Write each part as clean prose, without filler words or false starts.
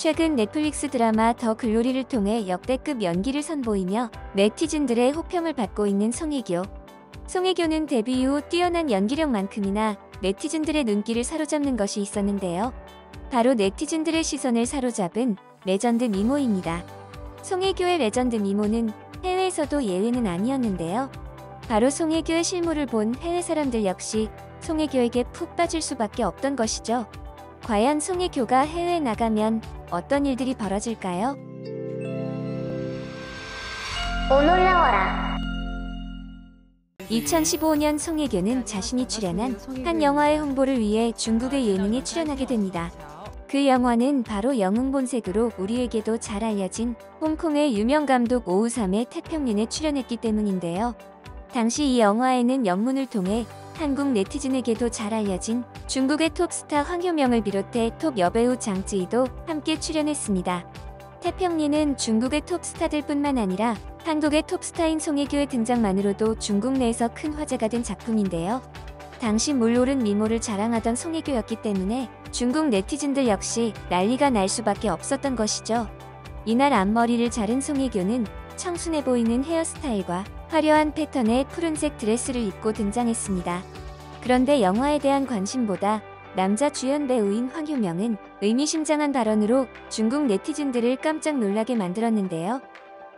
최근 넷플릭스 드라마 더 글로리를 통해 역대급 연기를 선보이며 네티즌들의 호평을 받고 있는 송혜교. 송혜교는 데뷔 이후 뛰어난 연기력만큼이나 네티즌들의 눈길을 사로잡는 것이 있었는데요. 바로 네티즌들의 시선을 사로잡은 레전드 미모입니다. 송혜교의 레전드 미모는 해외에서도 예외는 아니었는데요. 바로 송혜교의 실물을 본 해외 사람들 역시 송혜교에게 푹 빠질 수밖에 없던 것이죠. 과연 송혜교가 해외에 나가면 어떤 일들이 벌어질까요? 오놀라워라. 2015년 송혜교는 자신이 출연한 한 영화의 홍보를 위해 중국의 예능에 출연하게 됩니다. 그 영화는 바로 영웅본색으로 우리에게도 잘 알려진 홍콩의 유명 감독 오우삼의 태평린에 출연했기 때문인데요. 당시 이 영화에는 영문을 통해 한국 네티즌에게도 잘 알려진 중국의 톱스타 황효명을 비롯해 톱 여배우 장쯔이도 함께 출연했습니다. 태평린은 중국의 톱스타들 뿐만 아니라 한국의 톱스타인 송혜교의 등장만으로도 중국 내에서 큰 화제가 된 작품인데요. 당시 물오른 미모를 자랑하던 송혜교였기 때문에 중국 네티즌들 역시 난리가 날 수밖에 없었던 것이죠. 이날 앞머리를 자른 송혜교는 청순해 보이는 헤어스타일과 화려한 패턴의 푸른색 드레스를 입고 등장했습니다. 그런데 영화에 대한 관심보다 남자 주연 배우인 황효명은 의미심장한 발언으로 중국 네티즌들을 깜짝 놀라게 만들었는데요.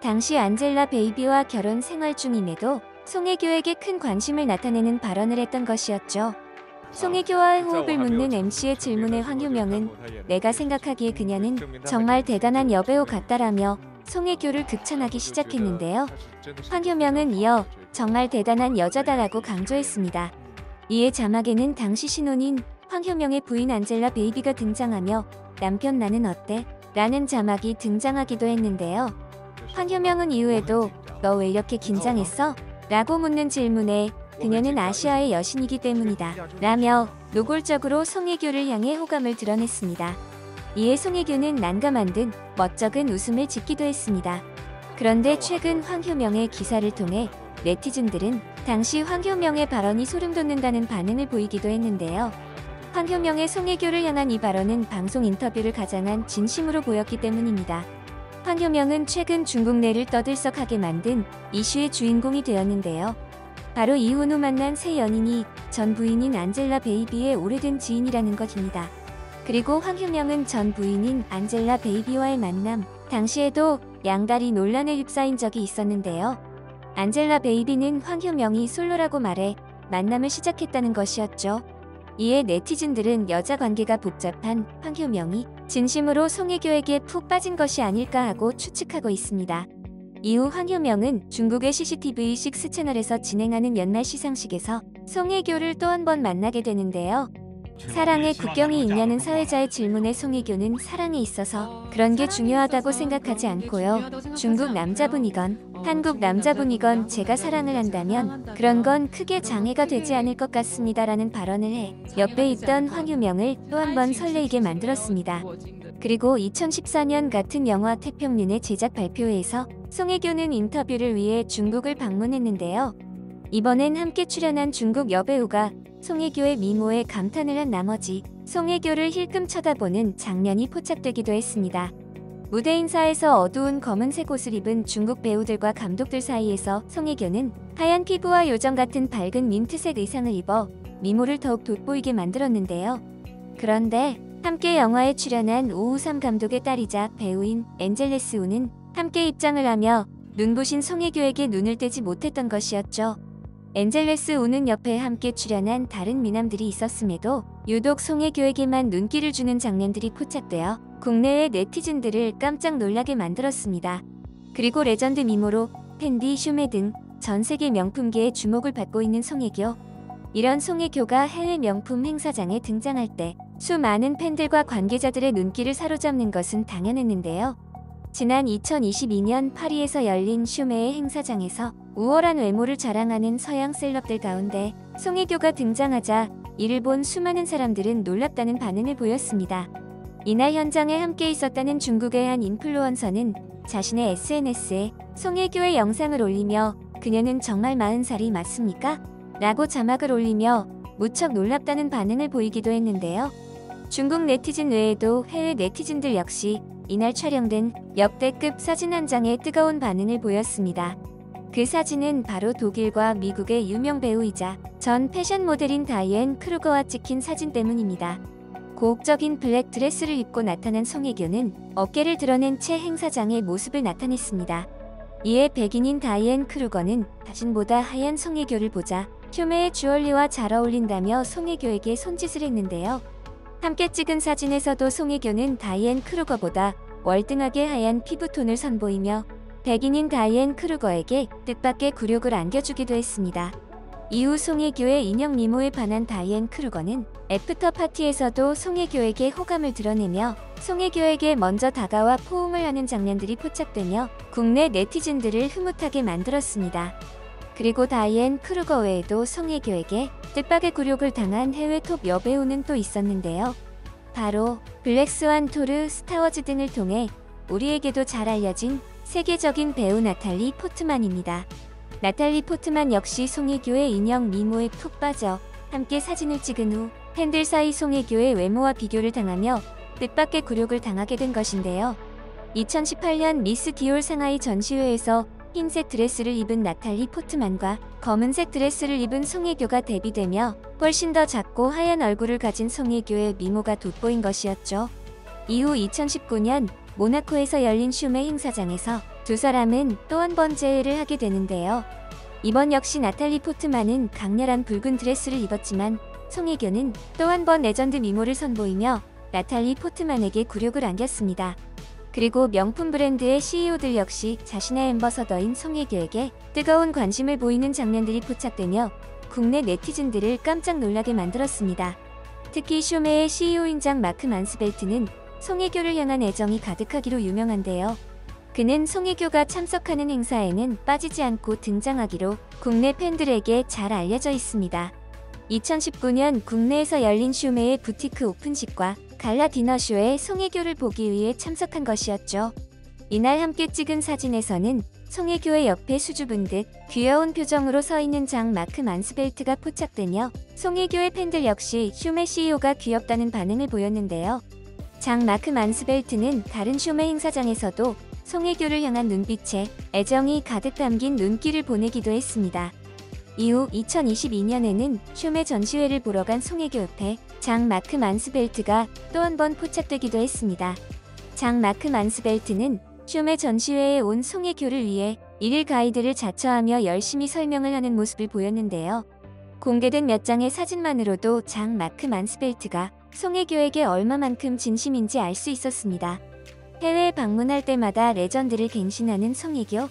당시 안젤라 베이비와 결혼 생활 중임에도 송혜교에게 큰 관심을 나타내는 발언을 했던 것이었죠. 송혜교와의 호흡을 묻는 MC의 질문에 황효명은 내가 생각하기에 그녀는 정말 대단한 여배우 같다라며 송혜교를 극찬하기 시작했는데요. 황효명은 이어 정말 대단한 여자다라고 강조했습니다. 이에 자막에는 당시 신혼인 황효명의 부인 안젤라 베이비가 등장하며 남편 나는 어때? 라는 자막이 등장하기도 했는데요. 황효명은 이후에도 너 왜 이렇게 긴장했어? 라고 묻는 질문에 그녀는 아시아의 여신이기 때문이다 라며 노골적으로 송혜교를 향해 호감을 드러냈습니다. 이에 송혜교는 난감한 듯 멋쩍은 웃음을 짓기도 했습니다. 그런데 최근 황효명의 기사를 통해 네티즌들은 당시 황효명의 발언이 소름돋는다는 반응을 보이기도 했는데요. 황효명의 송혜교를 향한 이 발언은 방송 인터뷰를 가장한 진심으로 보였기 때문입니다. 황효명은 최근 중국 내를 떠들썩하게 만든 이슈의 주인공이 되었는데요. 바로 이혼 후 만난 새 연인이 전 부인인 안젤라 베이비의 오래된 지인이라는 것입니다. 그리고 황효명은 전 부인인 안젤라 베이비와의 만남 당시에도 양다리 논란에 휩싸인 적이 있었는데요. 안젤라 베이비는 황효명이 솔로라고 말해 만남을 시작했다는 것이었죠. 이에 네티즌들은 여자 관계가 복잡한 황효명이 진심으로 송혜교에게 푹 빠진 것이 아닐까 하고 추측하고 있습니다. 이후 황효명은 중국의 CCTV6 채널에서 진행하는 연말 시상식에서 송혜교를 또 한 번 만나게 되는데요. 사랑에 국경이 있냐는 사회자의 질문에 송혜교는 사랑이 있어서 그런 게 중요하다고 생각하지 않고요. 중국 남자분이건 한국 남자분이건 제가 사랑을 한다면 그런 건 크게 장애가 되지 않을 것 같습니다 라는 발언을 해 옆에 있던 황효명을 또 한 번 설레이게 만들었습니다. 그리고 2014년 같은 영화 태평린의 제작 발표회에서 송혜교는 인터뷰를 위해 중국을 방문했는데요. 이번엔 함께 출연한 중국 여배우가 송혜교의 미모에 감탄을 한 나머지 송혜교를 힐끔 쳐다보는 장면이 포착되기도 했습니다. 무대 인사에서 어두운 검은색 옷을 입은 중국 배우들과 감독들 사이에서 송혜교는 하얀 피부와 요정 같은 밝은 민트색 의상을 입어 미모를 더욱 돋보이게 만들었는데요. 그런데 함께 영화에 출연한 오우삼 감독의 딸이자 배우인 엔젤레스 우는 함께 입장을 하며 눈부신 송혜교에게 눈을 떼지 못했던 것이었죠. 엔젤레스 우는 옆에 함께 출연한 다른 미남들이 있었음에도 유독 송혜교에게만 눈길을 주는 장면들이 포착되어 국내의 네티즌들을 깜짝 놀라게 만들었습니다. 그리고 레전드 미모로 팬디, 슈메 등 전 세계 명품계의 주목을 받고 있는 송혜교. 이런 송혜교가 해외 명품 행사장에 등장할 때 수많은 팬들과 관계자들의 눈길을 사로잡는 것은 당연했는데요. 지난 2022년 파리에서 열린 슈메의 행사장에서 우월한 외모를 자랑하는 서양 셀럽들 가운데 송혜교가 등장하자 이를 본 수많은 사람들은 놀랍다는 반응을 보였습니다. 이날 현장에 함께 있었다는 중국의 한 인플루언서는 자신의 SNS에 송혜교의 영상을 올리며 그녀는 정말 40살이 맞습니까? 라고 자막을 올리며 무척 놀랍다는 반응을 보이기도 했는데요. 중국 네티즌 외에도 해외 네티즌들 역시 이날 촬영된 역대급 사진 한 장에 뜨거운 반응을 보였습니다. 그 사진은 바로 독일과 미국의 유명 배우이자 전 패션 모델인 다이앤 크루거와 찍힌 사진 때문입니다. 고혹적인 블랙 드레스를 입고 나타난 송혜교는 어깨를 드러낸 채 행사장의 모습을 나타냈습니다. 이에 백인인 다이앤 크루거는 자신보다 하얀 송혜교를 보자 흉내의 주얼리와 잘 어울린다며 송혜교에게 손짓을 했는데요. 함께 찍은 사진에서도 송혜교는 다이앤 크루거보다 월등하게 하얀 피부톤을 선보이며 백인인 다이앤 크루거에게 뜻밖의 굴욕을 안겨주기도 했습니다. 이후 송혜교의 인형 미모에 반한 다이앤 크루거는 애프터 파티에서도 송혜교에게 호감을 드러내며 송혜교에게 먼저 다가와 포옹을 하는 장면들이 포착되며 국내 네티즌들을 흐뭇하게 만들었습니다. 그리고 다이앤 크루거 외에도 송혜교에게 뜻밖의 굴욕을 당한 해외 톱 여배우는 또 있었는데요. 바로 블랙스완, 토르, 스타워즈 등을 통해 우리에게도 잘 알려진 세계적인 배우 나탈리 포트만입니다. 나탈리 포트만 역시 송혜교의 인형 미모에 푹 빠져 함께 사진을 찍은 후 팬들 사이 송혜교의 외모와 비교를 당하며 뜻밖의 굴욕을 당하게 된 것인데요. 2018년 미스 디올 상하이 전시회에서 흰색 드레스를 입은 나탈리 포트만과 검은색 드레스를 입은 송혜교가 대비되며 훨씬 더 작고 하얀 얼굴을 가진 송혜교의 미모가 돋보인 것이었죠. 이후 2019년 모나코에서 열린 슈메 행사장에서 두 사람은 또 한 번 재회를 하게 되는데요. 이번 역시 나탈리 포트만은 강렬한 붉은 드레스를 입었지만 송혜교는 또 한 번 레전드 미모를 선보이며 나탈리 포트만에게 굴욕을 안겼습니다. 그리고 명품 브랜드의 CEO들 역시 자신의 앰버서더인 송혜교에게 뜨거운 관심을 보이는 장면들이 포착되며 국내 네티즌들을 깜짝 놀라게 만들었습니다. 특히 슈메의 CEO인 장 마크 만스벨트는 송혜교를 향한 애정이 가득하기로 유명한데요. 그는 송혜교가 참석하는 행사에는 빠지지 않고 등장하기로 국내 팬들에게 잘 알려져 있습니다. 2019년 국내에서 열린 슈메의 부티크 오픈식과 갈라 디너쇼에 송혜교를 보기 위해 참석한 것이었죠. 이날 함께 찍은 사진에서는 송혜교의 옆에 수줍은 듯 귀여운 표정으로 서 있는 장 마크 만스벨트가 포착되며 송혜교의 팬들 역시 슈메 CEO가 귀엽다는 반응을 보였는데요. 장 마크 만스벨트는 다른 슈메 행사장에서도 송혜교를 향한 눈빛에 애정이 가득 담긴 눈길을 보내기도 했습니다. 이후 2022년에는 슈메 전시회를 보러 간 송혜교 옆에 장 마크 만스벨트가 또 한 번 포착되기도 했습니다. 장 마크 만스벨트는 슈메 전시회에 온 송혜교를 위해 일일 가이드를 자처하며 열심히 설명을 하는 모습을 보였는데요. 공개된 몇 장의 사진만으로도 장 마크 만스벨트가 송혜교에게 얼마만큼 진심인지 알 수 있었습니다. 해외에 방문할 때마다 레전드를 갱신하는 송혜교.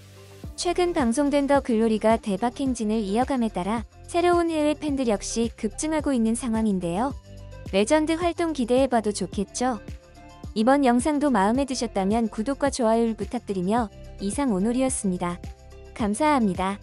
최근 방송된 더 글로리가 대박 행진을 이어감에 따라 새로운 해외 팬들 역시 급증하고 있는 상황인데요. 레전드 활동 기대해봐도 좋겠죠? 이번 영상도 마음에 드셨다면 구독과 좋아요를 부탁드리며 이상 오놀이었습니다. 감사합니다.